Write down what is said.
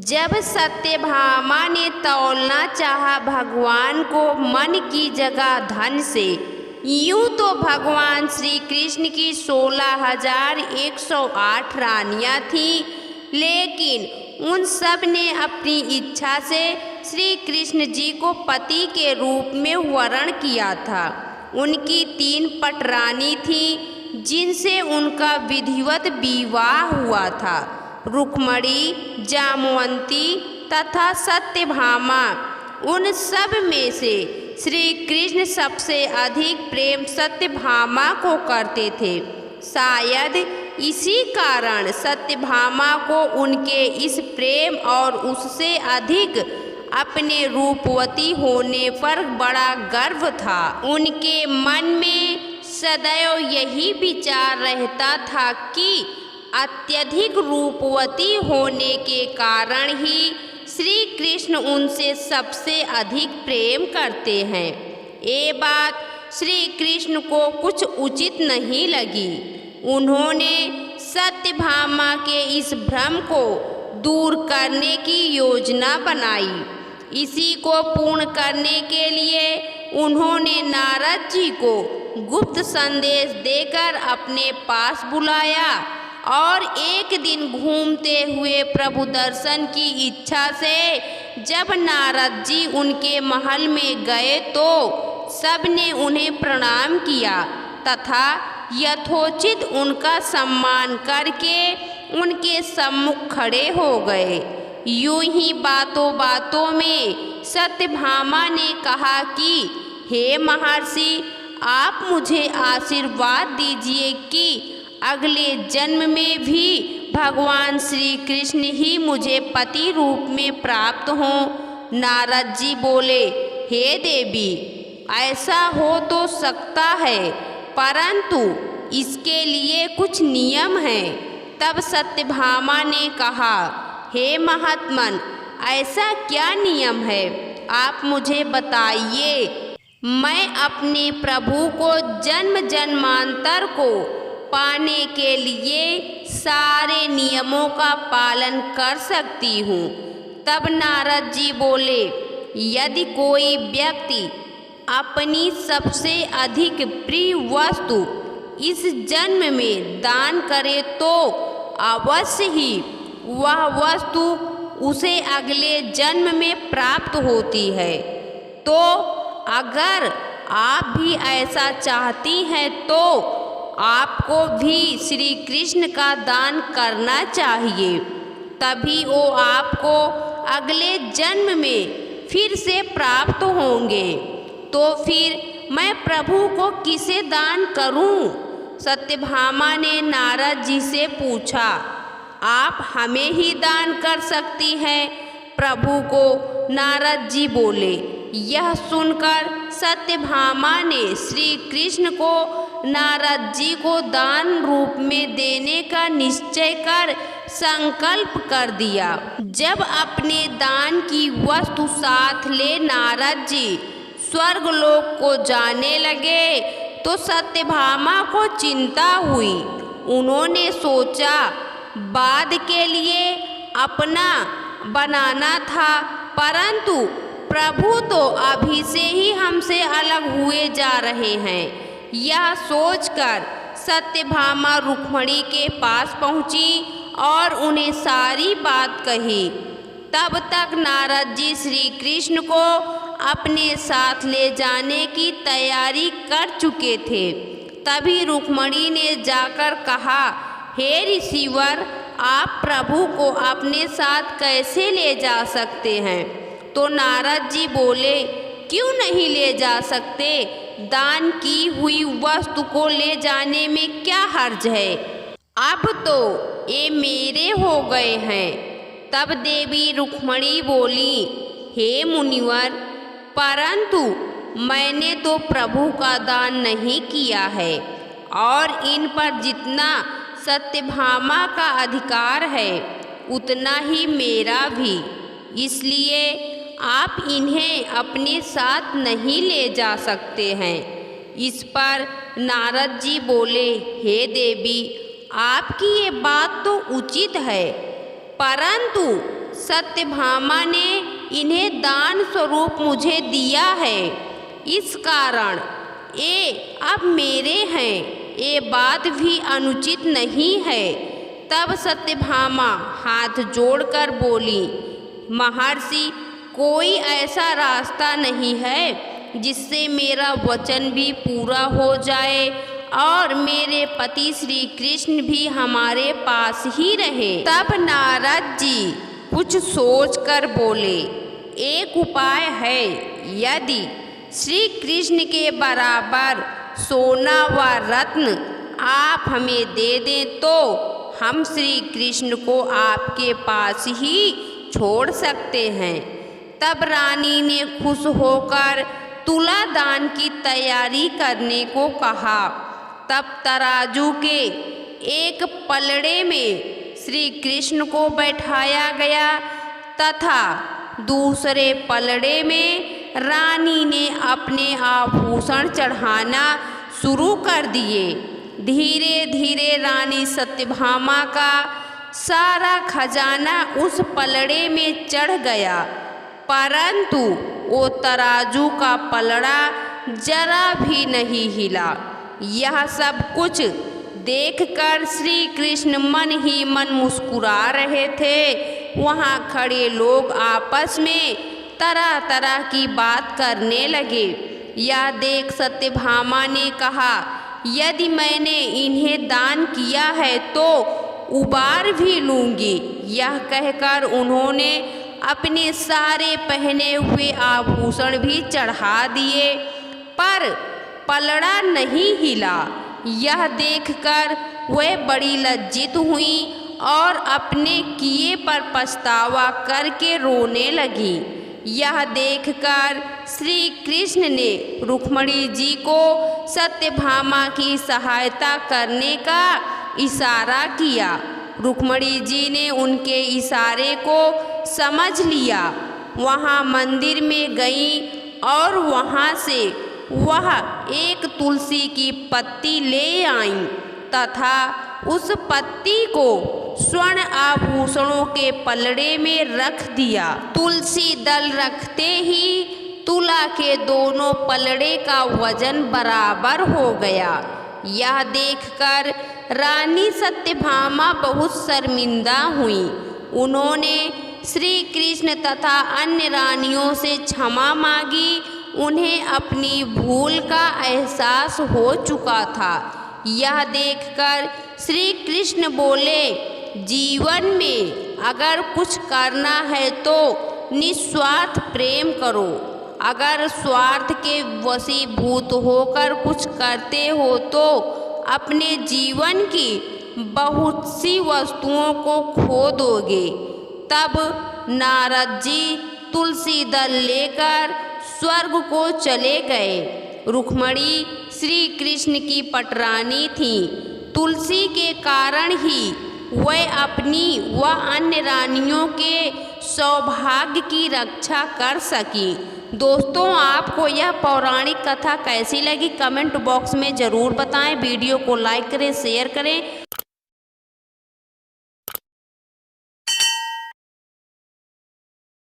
जब सत्यभामा ने तौलना चाहा भगवान को मन की जगह धन से, यूं तो भगवान श्री कृष्ण की 16,108 रानियां थीं, लेकिन उन सब ने अपनी इच्छा से श्री कृष्ण जी को पति के रूप में वरण किया था। उनकी 3 पटरानी थीं जिनसे उनका विधिवत विवाह हुआ था, रुक्मणी, जामवंती तथा सत्यभामा। उन सब में से श्री कृष्ण सबसे अधिक प्रेम सत्यभामा को करते थे। शायद इसी कारण सत्यभामा को उनके इस प्रेम और उससे अधिक अपने रूपवती होने पर बड़ा गर्व था। उनके मन में सदैव यही विचार रहता था कि अत्यधिक रूपवती होने के कारण ही श्री कृष्ण उनसे सबसे अधिक प्रेम करते हैं। ये बात श्री कृष्ण को कुछ उचित नहीं लगी। उन्होंने सत्यभामा के इस भ्रम को दूर करने की योजना बनाई। इसी को पूर्ण करने के लिए उन्होंने नारद जी को गुप्त संदेश देकर अपने पास बुलाया और एक दिन घूमते हुए प्रभु दर्शन की इच्छा से जब नारद जी उनके महल में गए तो सबने उन्हें प्रणाम किया तथा यथोचित उनका सम्मान करके उनके सम्मुख खड़े हो गए। यूं ही बातों बातों में सत्यभामा ने कहा कि हे महर्षि, आप मुझे आशीर्वाद दीजिए कि अगले जन्म में भी भगवान श्री कृष्ण ही मुझे पति रूप में प्राप्त हों। नारद जी बोले, हे देवी, ऐसा हो तो सकता है, परंतु इसके लिए कुछ नियम हैं। तब सत्यभामा ने कहा, हे महात्मन, ऐसा क्या नियम है, आप मुझे बताइए। मैं अपने प्रभु को जन्म जन्मांतर को पाने के लिए सारे नियमों का पालन कर सकती हूँ। तब नारद जी बोले, यदि कोई व्यक्ति अपनी सबसे अधिक प्रिय वस्तु इस जन्म में दान करे तो अवश्य ही वह वस्तु उसे अगले जन्म में प्राप्त होती है। तो अगर आप भी ऐसा चाहती हैं तो आपको भी श्री कृष्ण का दान करना चाहिए, तभी वो आपको अगले जन्म में फिर से प्राप्त होंगे। तो फिर मैं प्रभु को किसे दान करूं? सत्यभामा ने नारद जी से पूछा। आप हमें ही दान कर सकती हैं, प्रभु को नारद जी बोले। यह सुनकर सत्यभामा ने श्री कृष्ण को नारद जी को दान रूप में देने का निश्चय कर संकल्प कर दिया। जब अपने दान की वस्तु साथ ले नारद जी स्वर्गलोक को जाने लगे तो सत्यभामा को चिंता हुई। उन्होंने सोचा, बाद के लिए अपना बनाना था, परंतु प्रभु तो अभी से ही हमसे अलग हुए जा रहे हैं। यह सोचकर सत्यभामा रुक्मणी के पास पहुंची और उन्हें सारी बात कही। तब तक नारद जी श्री कृष्ण को अपने साथ ले जाने की तैयारी कर चुके थे। तभी रुक्मणी ने जाकर कहा, हे ऋषिवर, आप प्रभु को अपने साथ कैसे ले जा सकते हैं? तो नारद जी बोले, क्यों नहीं ले जा सकते? दान की हुई वस्तु को ले जाने में क्या हर्ज है? अब तो ये मेरे हो गए हैं। तब देवी रुक्मणी बोली, हे मुनिवर, परंतु मैंने तो प्रभु का दान नहीं किया है और इन पर जितना सत्यभामा का अधिकार है उतना ही मेरा भी, इसलिए आप इन्हें अपने साथ नहीं ले जा सकते हैं। इस पर नारद जी बोले, हे देवी, आपकी ये बात तो उचित है, परंतु सत्यभामा ने इन्हें दान स्वरूप मुझे दिया है, इस कारण ये अब मेरे हैं, ये बात भी अनुचित नहीं है। तब सत्यभामा हाथ जोड़कर बोली, महर्षि, कोई ऐसा रास्ता नहीं है जिससे मेरा वचन भी पूरा हो जाए और मेरे पति श्री कृष्ण भी हमारे पास ही रहे। तब नारद जी कुछ सोचकर बोले, एक उपाय है, यदि श्री कृष्ण के बराबर सोना व रत्न आप हमें दे दें तो हम श्री कृष्ण को आपके पास ही छोड़ सकते हैं। तब रानी ने खुश होकर तुला दान की तैयारी करने को कहा। तब तराजू के एक पलड़े में श्री कृष्ण को बैठाया गया तथा दूसरे पलड़े में रानी ने अपने आभूषण चढ़ाना शुरू कर दिए। धीरे धीरे रानी सत्यभामा का सारा खजाना उस पलड़े में चढ़ गया, परंतु वो तराजू का पलड़ा जरा भी नहीं हिला। यह सब कुछ देखकर श्री कृष्ण मन ही मन मुस्कुरा रहे थे। वहाँ खड़े लोग आपस में तरह तरह की बात करने लगे। यह देख सत्यभामा ने कहा, यदि मैंने इन्हें दान किया है तो उबार भी लूँगी। यह कहकर उन्होंने अपने सारे पहने हुए आभूषण भी चढ़ा दिए, पर पलड़ा नहीं हिला। यह देखकर वह बड़ी लज्जित हुई और अपने किए पर पछतावा करके रोने लगी। यह देखकर श्री कृष्ण ने रुक्मिणी जी को सत्यभामा की सहायता करने का इशारा किया। रुक्मिणी जी ने उनके इशारे को समझ लिया। वहाँ मंदिर में गई और वहाँ से वह एक तुलसी की पत्ती ले आई तथा उस पत्ती को स्वर्ण आभूषणों के पलड़े में रख दिया। तुलसी दल रखते ही तुला के दोनों पलड़े का वजन बराबर हो गया। यह देखकर रानी सत्यभामा बहुत शर्मिंदा हुई। उन्होंने श्री कृष्ण तथा अन्य रानियों से क्षमा मांगी। उन्हें अपनी भूल का एहसास हो चुका था। यह देखकर श्री कृष्ण बोले, जीवन में अगर कुछ करना है तो निस्वार्थ प्रेम करो। अगर स्वार्थ के वशीभूत होकर कुछ करते हो तो अपने जीवन की बहुत सी वस्तुओं को खो दोगे। तब नारद जी तुलसी दल लेकर स्वर्ग को चले गए। रुक्मिणी श्री कृष्ण की पटरानी थी। तुलसी के कारण ही वह अपनी व अन्य रानियों के सौभाग्य की रक्षा कर सकी। दोस्तों, आपको यह पौराणिक कथा कैसी लगी कमेंट बॉक्स में ज़रूर बताएं। वीडियो को लाइक करें, शेयर करें।